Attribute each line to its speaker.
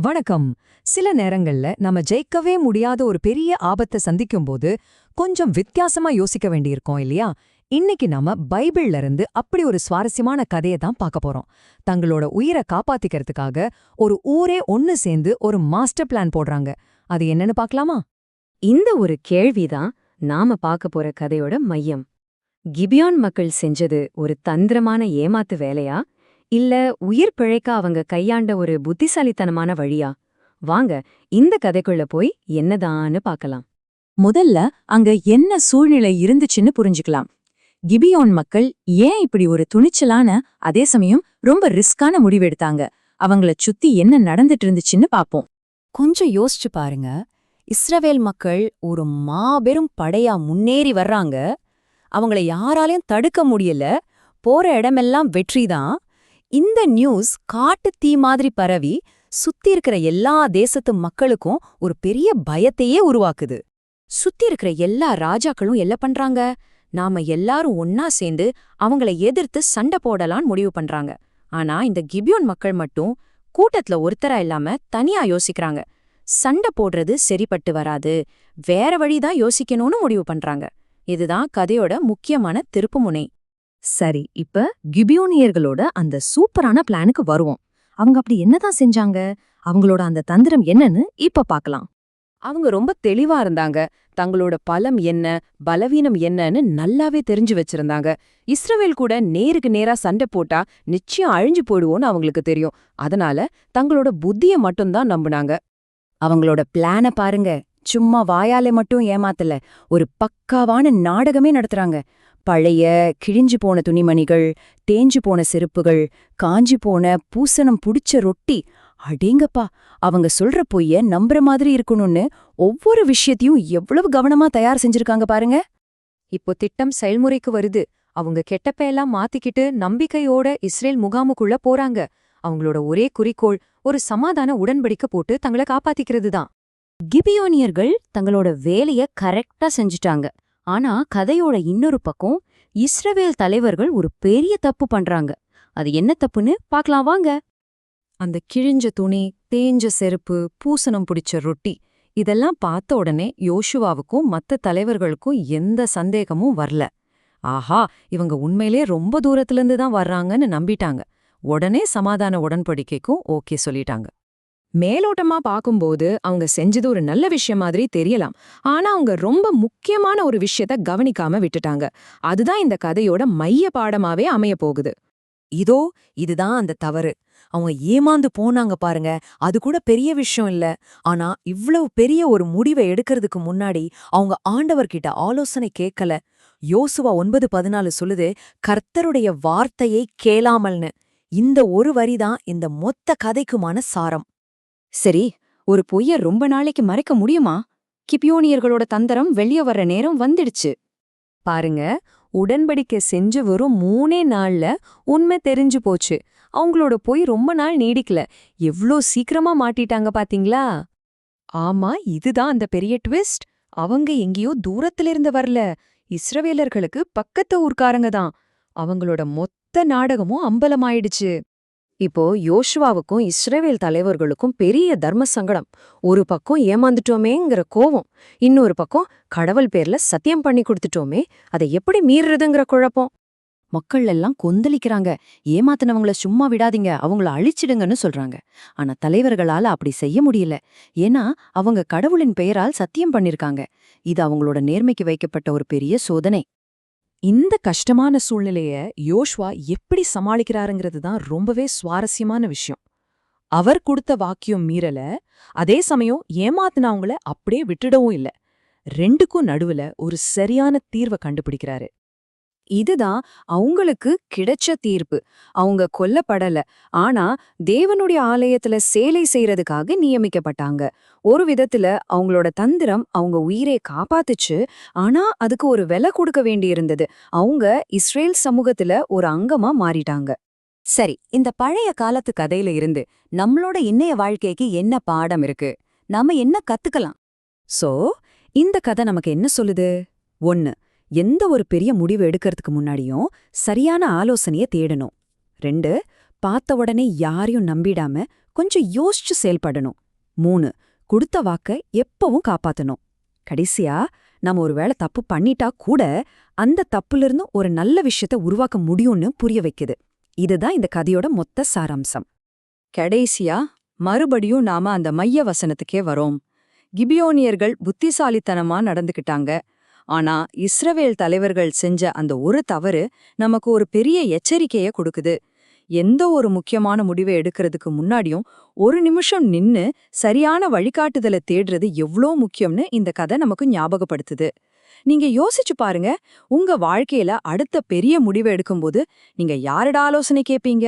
Speaker 1: வணக்கம். சில நேரங்கள்ல நம்ம ஜெயிக்கவே முடியாத ஒரு பெரிய ஆபத்தை சந்திக்கும்போது கொஞ்சம் வித்தியாசமா யோசிக்க வேண்டியிருக்கோம் இல்லையா? இன்னைக்கு நம்ம பைபிள்ல இருந்து அப்படி ஒரு சுவாரஸ்யமான கதையை தான் பார்க்க போறோம். தங்களோட உயிரை காப்பாத்திக்கிறதுக்காக ஒரு ஊரே ஒன்னு சேர்ந்து ஒரு மாஸ்டர் பிளான் போடுறாங்க. அது என்னன்னு பார்க்கலாமா?
Speaker 2: இந்த ஒரு கேள்விதான் நாம பார்க்க போற கதையோட மையம். கிபியான் மக்கள் செஞ்சது ஒரு தந்திரமான ஏமாத்து வேலையா, இல்ல உயிர் பிழைக்க அவங்க கையாண்ட ஒரு புத்திசாலித்தனமான வழியா? வாங்க இந்த கதைக்குள்ள போய் என்னதான்னு பார்க்கலாம்.
Speaker 3: முதல்ல அங்க என்ன சூழ்நிலை இருந்துச்சுன்னு புரிஞ்சுக்கலாம். கிபியோன் மக்கள் ஏன் இப்படி ஒரு துணிச்சலான, அதே சமயம் ரொம்ப ரிஸ்கான முடிவெடுத்தாங்க? அவங்கள சுத்தி என்ன நடந்துட்டு இருந்துச்சுன்னு பாப்போம்.
Speaker 2: கொஞ்சம் யோசிச்சு பாருங்க. இஸ்ரவேல் மக்கள் ஒரு மாபெரும் படையா முன்னேறி வர்றாங்க. அவங்கள யாராலையும் தடுக்க முடியல. போற இடமெல்லாம் வெற்றிதான். இந்த நியூஸ் காட்டு தீ மாதிரி பரவி சுத்தி இருக்கிற எல்லா தேசத்து மக்களுக்கும் ஒரு பெரிய பயத்தையே உருவாக்குது. சுத்தி இருக்கிற எல்லா ராஜாக்களும் என்ன பண்றாங்க? நாம எல்லாரும் ஒன்னா சேர்ந்து அவங்கள எதிர்த்து சண்டை போடலான்னு முடிவு பண்றாங்க. ஆனா இந்த கிபியோன் மக்கள் மட்டும் கூட்டத்துல ஒருத்தரா இல்லாம தனியா யோசிக்கிறாங்க. சண்டை போடுறது சரிப்பட்டு வராது, வேற வழிதான் யோசிக்கணும்னு முடிவு பண்றாங்க. இதுதான் கதையோட முக்கியமான திருப்புமுனை.
Speaker 3: சரி, இப்ப கிபியோனியர்களோட அந்த சூப்பரான பிளானுக்கு வருவோம். அவங்க அப்படி என்னதான் செஞ்சாங்க? அவங்களோட அந்த தந்திரம் என்னன்னு இப்ப பார்க்கலாம்.
Speaker 2: அவங்க ரொம்ப தெளிவா இருந்தாங்க. தங்களோட பலம் என்ன, பலவீனம் என்னன்னு நல்லாவே தெரிஞ்சு வச்சிருந்தாங்க. இஸ்ரவேல் கூட நேருக்கு நேரா சண்டை போட்டா நிச்சயம் அழிஞ்சு போயிடுவோன்னு அவங்களுக்கு தெரியும். அதனால தங்களோட புத்திய மட்டும்தான் நம்புனாங்க. அவங்களோட பிளான பாருங்க. சும்மா வாயாலே மட்டும் ஏமாத்தல, ஒரு பக்காவான நாடகமே நடத்துறாங்க. பழைய கிழிஞ்சு போன துணிமணிகள், தேஞ்சு போன செருப்புகள், காஞ்சி போன பூசணம் புடிச்ச ரொட்டி, அடேங்கப்பா, அவங்க சொல்ற பொய்ய நம்புற மாதிரி இருக்கணும்னு ஒவ்வொரு விஷயத்தையும் எவ்வளவு கவனமா தயார் செஞ்சிருக்காங்க பாருங்க.
Speaker 1: இப்போ திட்டம் செயல்முறைக்கு வருது. அவங்க கெட்டப்பெல்லாம் மாத்திக்கிட்டு நம்பிக்கையோட இஸ்ரேல் முகாமுக்குள்ள போறாங்க. அவங்களோட ஒரே குறிக்கோள் ஒரு சமாதான உடன்படிக்கை போட்டு தங்களை காப்பாத்திக்கிறது தான்.
Speaker 2: கிபியோனியர்கள் தங்களோட வேலைய கரெக்டா செஞ்சுட்டாங்க. ஆனா கதையோட இன்னொரு பக்கம், இஸ்ரவேல் தலைவர்கள் ஒரு பெரிய தப்பு பண்றாங்க. அது என்ன தப்புன்னு பார்க்கலாம் வாங்க.
Speaker 1: அந்த கிழிஞ்ச துணி, தேஞ்ச செருப்பு, பூசணம் பிடிச்ச ரொட்டி, இதெல்லாம் பார்த்த உடனே யோசுவாவுக்கும் மத்த தலைவர்களுக்கும் எந்த சந்தேகமும் வரல. ஆஹா, இவங்க உண்மையிலே ரொம்ப தூரத்திலிருந்து தான் வர்றாங்கன்னு நம்பிட்டாங்க. உடனே சமாதான உடன்படிக்கைக்கும் ஓகே சொல்லிட்டாங்க. மேலோட்டமா பாக்கும்போது அவங்க செஞ்சது ஒரு நல்ல விஷயம் மாதிரி தெரியலாம். ஆனா அவங்க ரொம்ப முக்கியமான ஒரு விஷயத்த கவனிக்காம விட்டுட்டாங்க. அதுதான் இந்த கதையோட மைய பாடமாவே அமைய போகுது.
Speaker 3: இதுதான் அந்த தவறு. அவங்க ஏமாந்து போனாங்க பாருங்க. அது கூட பெரிய விஷயம் இல்ல. ஆனா இவ்வளவு பெரிய ஒரு முடிவை எடுக்கிறதுக்கு முன்னாடி அவங்க ஆண்டவர்கிட்ட ஆலோசனை கேட்கல. யோசுவா 9:14 சொல்லுது, கர்த்தருடைய வார்த்தையை கேளாமல்னு. இந்த ஒரு வரிதான் இந்த மொத்த கதைக்குமான சாரம்.
Speaker 2: சரி, ஒரு பொய்ய ரொம்ப நாளைக்கு மறைக்க முடியுமா? கிபியோனியர்களோட தந்திரம் வெளிய வர்ற நேரம் வந்துடுச்சு.
Speaker 1: பாருங்க, உடன்படிக்கை செஞ்சு வெறும் 3 நாள்ல உண்மை தெரிஞ்சு போச்சு. அவங்களோட பொய் ரொம்ப நாள் நீடிக்கல. எவ்ளோ சீக்கிரமா மாட்டிட்டாங்க பாத்தீங்களா? ஆமா, இதுதான் அந்த பெரிய ட்விஸ்ட். அவங்க எங்கேயோ தூரத்திலிருந்து வரல. இஸ்ரவேலர்களுக்கு பக்கத்து ஊர்க்காரங்க தான். அவங்களோட மொத்த நாடகமும் அம்பலமாயிடுச்சு. இப்போ யோசுவாவுக்கும் இஸ்ரவேல் தலைவர்களுக்கும் பெரிய தர்ம சங்கடம். ஒரு பக்கம் ஏமாந்துட்டோமேங்கிற கோவம், இன்னொரு பக்கம் கடவுள் பேர்ல சத்தியம் பண்ணி கொடுத்துட்டோமே, அதை எப்படி மீறுறதுங்கிற குழப்பம். மக்கள் எல்லாம் கொந்தளிக்கிறாங்க. ஏமாத்தினவங்கள சும்மா விடாதீங்க, அவங்கள அழிச்சிடுங்கன்னு சொல்றாங்க. ஆனா தலைவர்களால அப்படி செய்ய முடியல. ஏன்னா அவங்க கடவுளின் பெயரால் சத்தியம் பண்ணிருக்காங்க. இது அவங்களோட நேர்மைக்கு வைக்கப்பட்ட ஒரு பெரிய சோதனை. இந்த கஷ்டமான சூழ்நிலைய யோசுவா எப்படி சமாளிக்கிறாருங்கிறது தான் ரொம்பவே சுவாரஸ்யமான விஷயம். அவர் கொடுத்த வாக்கியம் மீறல, அதே சமயம் ஏமாத்தினவங்கள அப்படியே விட்டுடவும் இல்ல. ரெண்டுக்கும் நடுவுல ஒரு சரியான தீர்வை கண்டுபிடிக்கிறாரு.
Speaker 2: இதுதான் அவங்களுக்கு கிடைச்ச தீர்ப்பு. அவங்க கொல்லப்படல, ஆனா தேவனுடைய ஆலயத்துல சேலை செய்யறதுக்காக நியமிக்கப்பட்டாங்க. ஒரு விதத்துல அவங்களோட தந்திரம் அவங்க உயிரை காப்பாத்துச்சு. ஆனா அதுக்கு ஒரு விலை கொடுக்க வேண்டியிருந்தது. அவங்க இஸ்ரேல் சமூகத்துல ஒரு அங்கமா மாறிட்டாங்க. சரி, இந்த பழைய காலத்து கதையில இருந்து நம்மளோட இன்னைய வாழ்க்கைக்கு என்ன பாடம் இருக்கு? நாம என்ன கத்துக்கலாம்?
Speaker 1: இந்த கதை நமக்கு என்ன சொல்லுது? 1. எந்த ஒரு பெரிய முடிவு எடுக்கிறதுக்கு முன்னாடியும் சரியான ஆலோசனைய தேடணும். 2. பார்த்த உடனே யாரையும் நம்பிடாம
Speaker 2: கொஞ்சம் யோசிச்சு செயல்படணும். 3 கொடுத்த வாக்க எப்பவும் காப்பாத்தணும். கடைசியா நம்ம ஒருவேளை தப்பு பண்ணிட்டா கூட அந்த தப்புல ஒரு நல்ல விஷயத்த உருவாக்க முடியும்னு புரிய வைக்குது. இதுதான் இந்த கதையோட மொத்த சாராம்சம்.
Speaker 1: கடைசியா மறுபடியும் நாம அந்த மைய வசனத்துக்கே வரோம். கிபியோனியர்கள் புத்திசாலித்தனமா நடந்துக்கிட்டாங்க. ஆனா இஸ்ரவேல் தலைவர்கள் செஞ்ச அந்த ஒரு தவறு நமக்கு ஒரு பெரிய எச்சரிக்கைய கொடுக்குது. எந்த ஒரு முக்கியமான முடிவை எடுக்கிறதுக்கு முன்னாடியும் ஒரு நிமிஷம் நின்னு சரியான வழிகாட்டுதலை தேடுறது எவ்ளோ முக்கியம்னு இந்த கதை நமக்கு ஞாபகப்படுத்துது. நீங்க யோசிச்சு பாருங்க, உங்க வாழ்க்கையில அடுத்த பெரிய முடிவை எடுக்கும்போது நீங்க யாரோட ஆலோசனை கேப்பீங்க?